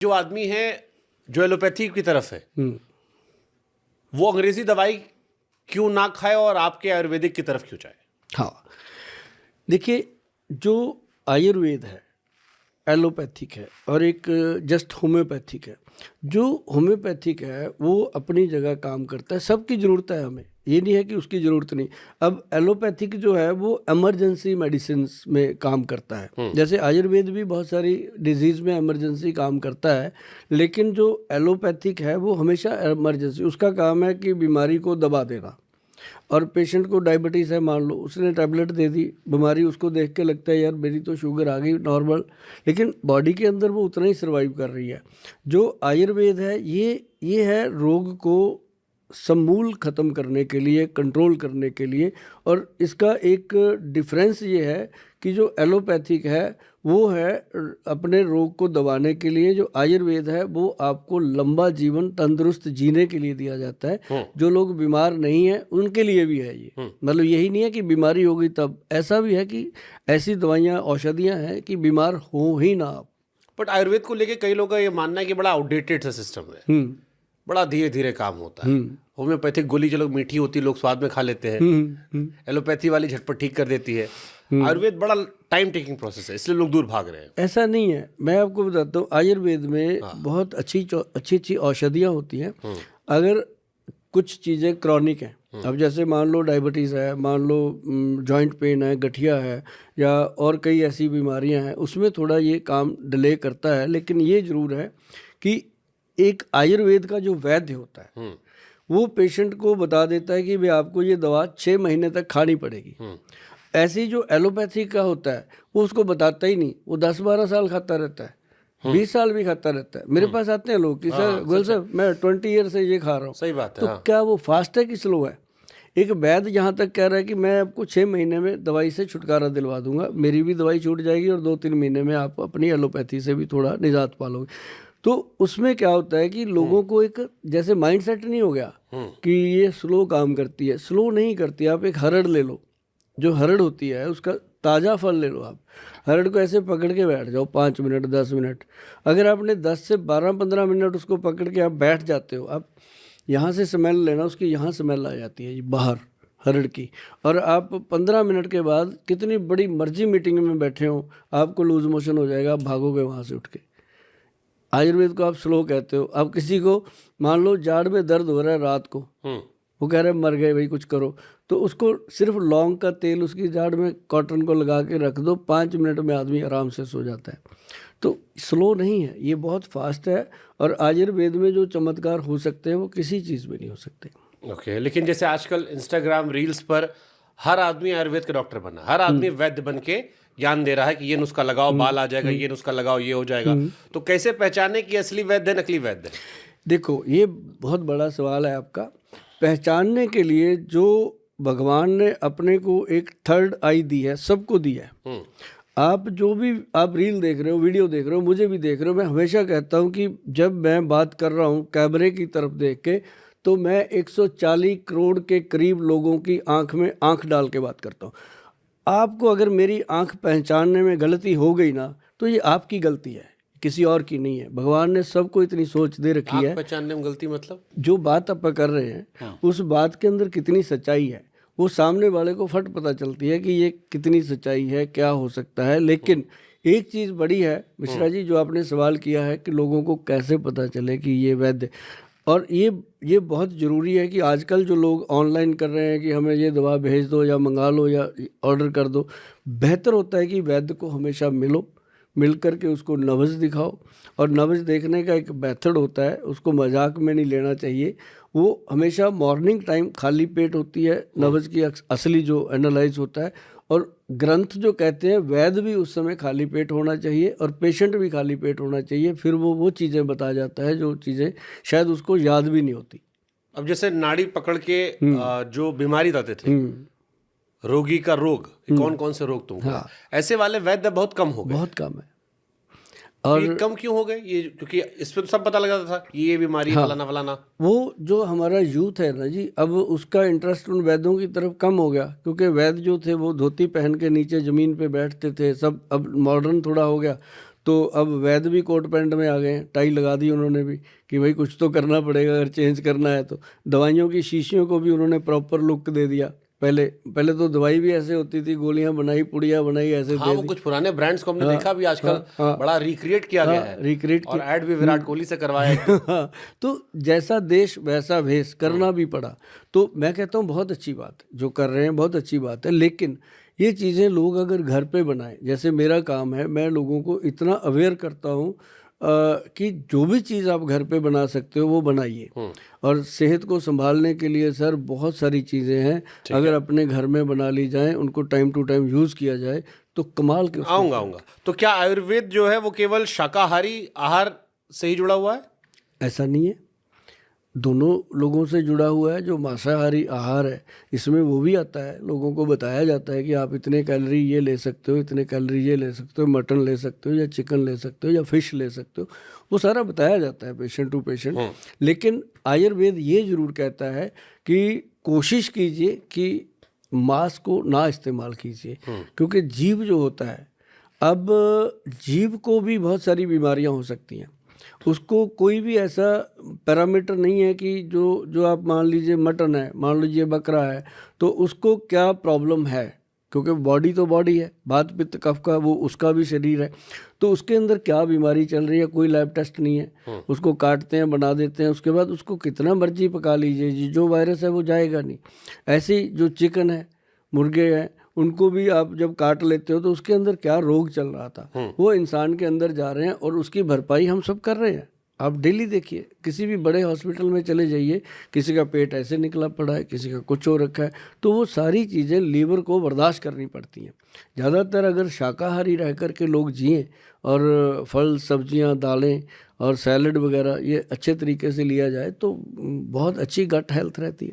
जो आदमी है जो एलोपैथी की तरफ है वो अंग्रेजी दवाई क्यों ना खाए और आपके आयुर्वेदिक की तरफ क्यों जाए? हाँ, देखिए, जो आयुर्वेद है एलोपैथिक है और एक जस्ट होम्योपैथिक है। जो होम्योपैथिक है वो अपनी जगह काम करता है, सबकी ज़रूरत है हमें, ये नहीं है कि उसकी ज़रूरत नहीं। अब एलोपैथिक जो है वो इमरजेंसी मेडिसिन में काम करता है, जैसे आयुर्वेद भी बहुत सारी डिजीज़ में इमरजेंसी काम करता है, लेकिन जो एलोपैथिक है वो हमेशा इमरजेंसी, उसका काम है कि बीमारी को दबा देना। और पेशेंट को डायबिटीज़ है, मान लो, उसने टैबलेट दे दी, बीमारी उसको देख के लगता है यार मेरी तो शुगर आ गई नॉर्मल, लेकिन बॉडी के अंदर वो उतना ही सर्वाइव कर रही है। जो आयुर्वेद है ये है रोग को समूल ख़त्म करने के लिए, कंट्रोल करने के लिए। और इसका एक डिफरेंस ये है कि जो एलोपैथिक है वो है अपने रोग को दबाने के लिए, जो आयुर्वेद है वो आपको लंबा जीवन तंदुरुस्त जीने के लिए दिया जाता है। जो लोग बीमार नहीं हैं उनके लिए भी है ये, मतलब यही नहीं है कि बीमारी हो गई तब, ऐसा भी है कि ऐसी दवाइयाँ औषधियाँ हैं कि बीमार हो ही ना आप। बट आयुर्वेद को लेके कई लोगों का ये मानना है कि बड़ा आउटडेटेड सा सिस्टम है, बड़ा धीरे धीरे काम होता है। होम्योपैथिक गोली जो लोग मीठी होती है लोग स्वाद में खा लेते हैं, एलोपैथी वाली झटपट ठीक कर देती है। आयुर्वेद बड़ा टाइम टेकिंग प्रोसेस है, इसलिए लोग दूर भाग रहे हैं। ऐसा नहीं है, मैं आपको बताता हूँ, आयुर्वेद में बहुत अच्छी औषधियाँ होती हैं। अगर कुछ चीज़ें क्रॉनिक हैं, अब जैसे मान लो डायबिटीज़ है, मान लो जॉइंट पेन है, गठिया है, या और कई ऐसी बीमारियां हैं, उसमें थोड़ा ये काम डिले करता है। लेकिन ये ज़रूर है कि एक आयुर्वेद का जो वैद्य होता है वो पेशेंट को बता देता है कि भाई आपको ये दवा 6 महीने तक खानी पड़ेगी। ऐसी जो एलोपैथी का होता है वो उसको बताता ही नहीं, वो 10-12 साल खाता रहता है, 20 साल भी खाता रहता है। मेरे पास आते हैं लोग कि सर गोयल साहब मैं 20 ईयर से ये खा रहा हूँ। सही बात है। तो क्या वो फास्ट है कि स्लो है? एक वैद्य यहाँ तक कह रहा है कि मैं आपको 6 महीने में दवाई से छुटकारा दिलवा दूंगा, मेरी भी दवाई छूट जाएगी और 2-3 महीने में आप अपनी एलोपैथी से भी थोड़ा निजात पालोगे। तो उसमें क्या होता है कि लोगों को एक जैसे माइंड सेट नहीं हो गया कि ये स्लो काम करती है, स्लो नहीं करती। आप एक हरड़ ले लो, जो हरड़ होती है उसका ताज़ा फल ले लो, आप हरड़ को ऐसे पकड़ के बैठ जाओ 5 मिनट 10 मिनट, अगर आपने 10 से 12-15 मिनट उसको पकड़ के आप बैठ जाते हो, आप यहाँ से स्मेल लेना, उसकी यहाँ स्मेल आ जाती है बाहर हरड़ की, और आप 15 मिनट के बाद कितनी बड़ी मर्जी मीटिंग में बैठे हो आपको लूज मोशन हो जाएगा, आप भागोगे वहाँ से उठ के। आयुर्वेद को आप स्लो कहते हो। अब किसी को मान लो जाड़ में दर्द हो रहा है रात को, वो कह रहे हैं मर गए भाई कुछ करो, तो उसको सिर्फ लौंग का तेल उसकी जाड़ में कॉटन को लगा के रख दो, 5 मिनट में आदमी आराम से सो जाता है। तो स्लो नहीं है, ये बहुत फास्ट है। और आयुर्वेद में जो चमत्कार हो सकते हैं वो किसी चीज़ में नहीं हो सकते। ओके, लेकिन जैसे आजकल इंस्टाग्राम रील्स पर हर आदमी आयुर्वेद का डॉक्टर बना, हर आदमी वैद्य बन के ज्ञान दे रहा है कि ये नुस्खा लगाओ बाल आ जाएगा, ये नुस्खा लगाओ ये हो जाएगा। तो कैसे पहचाने कि असली वैद्य है नकली वैद्य है? देखो, ये बहुत बड़ा सवाल है आपका। पहचानने के लिए जो भगवान ने अपने को एक थर्ड आई दी है, सबको दी है। आप जो भी आप रील देख रहे हो, वीडियो देख रहे हो, मुझे भी देख रहे हो, मैं हमेशा कहता हूँ कि जब मैं बात कर रहा हूँ कैमरे की तरफ देख के, तो मैं 140 करोड़ के करीब लोगों की आंख में आंख डाल के बात करता हूँ। आपको अगर मेरी आंख पहचानने में गलती हो गई ना, तो ये आपकी गलती है, किसी और की नहीं है। भगवान ने सबको इतनी सोच दे रखी है। पहचानने में गलती मतलब जो बात आप कर रहे हैं उस बात के अंदर कितनी सच्चाई है वो सामने वाले को फट पता चलती है कि ये कितनी सच्चाई है, क्या हो सकता है। लेकिन एक चीज़ बड़ी है मिश्रा जी, जो आपने सवाल किया है कि लोगों को कैसे पता चले कि ये वैद्य, और ये बहुत ज़रूरी है कि आजकल जो लोग ऑनलाइन कर रहे हैं कि हमें ये दवा भेज दो या मंगा लो या ऑर्डर कर दो, बेहतर होता है कि वैद्य को हमेशा मिलो, मिल कर के उसको नब्ज़ दिखाओ। और नब्ज़ देखने का एक मेथड होता है, उसको मजाक में नहीं लेना चाहिए। वो हमेशा मॉर्निंग टाइम खाली पेट होती है नब्ज़ की असली जो एनालाइज होता है, और ग्रंथ जो कहते हैं वैद्य भी उस समय खाली पेट होना चाहिए और पेशेंट भी खाली पेट होना चाहिए। फिर वो चीज़ें बता जाता है जो चीज़ें शायद उसको याद भी नहीं होती। अब जैसे नाड़ी पकड़ के जो बीमारी बताते थे, रोगी का रोग, कौन कौन से रोग तुमको, ऐसे वाले वैद्य बहुत कम हो गए, बहुत कम है। और ये कम क्यों हो गए? ये क्योंकि इस पे तो सब पता लग जाता था कि ये बीमारी फलाना फलाना। वो जो हमारा यूथ है ना जी, अब उसका इंटरेस्ट उन वैद्यों की तरफ कम हो गया, क्योंकि वैद्य जो थे वो धोती पहन के नीचे ज़मीन पे बैठते थे सब। अब मॉडर्न थोड़ा हो गया तो अब वैद्य भी कोट पैंट में आ गए हैं, टाई लगा दी उन्होंने भी कि भाई कुछ तो करना पड़ेगा अगर चेंज करना है तो। दवाइयों की शीशियों को भी उन्होंने प्रॉपर लुक दे दिया। पहले तो दवाई भी ऐसे होती थी, गोलियां बनाई, पुड़िया बनाई, ऐसे हाँ, दे वो दी। कुछ पुराने ब्रांड्स को हमने देखा भी आजकल बड़ा रिक्रिएट किया गया है, रिक्रिएट और ऐड भी विराट कोहली से करवाया है। हाँ, तो जैसा देश वैसा भेष, करना भी पड़ा। तो मैं कहता हूँ बहुत अच्छी बात है जो कर रहे हैं, बहुत अच्छी बात है। लेकिन ये चीज़ें लोग अगर घर पे बनाएं, जैसे मेरा काम है, मैं लोगों को इतना अवेयर करता हूँ कि जो भी चीज़ आप घर पे बना सकते हो वो बनाइए। और सेहत को संभालने के लिए सर बहुत सारी चीज़ें हैं, अगर अपने घर में बना ली जाएं, उनको टाइम टू टाइम यूज़ किया जाए तो कमाल के। आऊँगा। तो क्या आयुर्वेद जो है वो केवल शाकाहारी आहार से ही जुड़ा हुआ है? ऐसा नहीं है, दोनों लोगों से जुड़ा हुआ है। जो मांसाहारी आहार है इसमें वो भी आता है, लोगों को बताया जाता है कि आप इतने कैलोरी ये ले सकते हो, इतने कैलोरी ये ले सकते हो, मटन ले सकते हो या चिकन ले सकते हो या फिश ले सकते हो, वो सारा बताया जाता है पेशेंट टू पेशेंट। लेकिन आयुर्वेद ये जरूर कहता है कि कोशिश कीजिए कि मांस को ना इस्तेमाल कीजिए, क्योंकि जीव जो होता है, अब जीव को भी बहुत सारी बीमारियां हो सकती हैं। उसको कोई भी ऐसा पैरामीटर नहीं है कि जो आप मान लीजिए मटन है, मान लीजिए बकरा है, तो उसको क्या प्रॉब्लम है, क्योंकि बॉडी तो बॉडी है, बात पित्त कफ का वो उसका भी शरीर है, तो उसके अंदर क्या बीमारी चल रही है, कोई लैब टेस्ट नहीं है। उसको काटते हैं, बना देते हैं, उसके बाद उसको कितना मर्जी पका लीजिए जी, जो वायरस है वो जाएगा नहीं। ऐसे ही जो चिकन है, मुर्गे हैं, उनको भी आप जब काट लेते हो तो उसके अंदर क्या रोग चल रहा था वो इंसान के अंदर जा रहे हैं, और उसकी भरपाई हम सब कर रहे हैं। आप डेली देखिए, किसी भी बड़े हॉस्पिटल में चले जाइए, किसी का पेट ऐसे निकला पड़ा है, किसी का कुछ हो रखा है, तो वो सारी चीज़ें लीवर को बर्दाश्त करनी पड़ती हैं। ज़्यादातर अगर शाकाहारी रह कर के लोग जिएँ और फल सब्जियां, दालें और सैलड वगैरह ये अच्छे तरीके से लिया जाए तो बहुत अच्छी गट हेल्थ रहती है।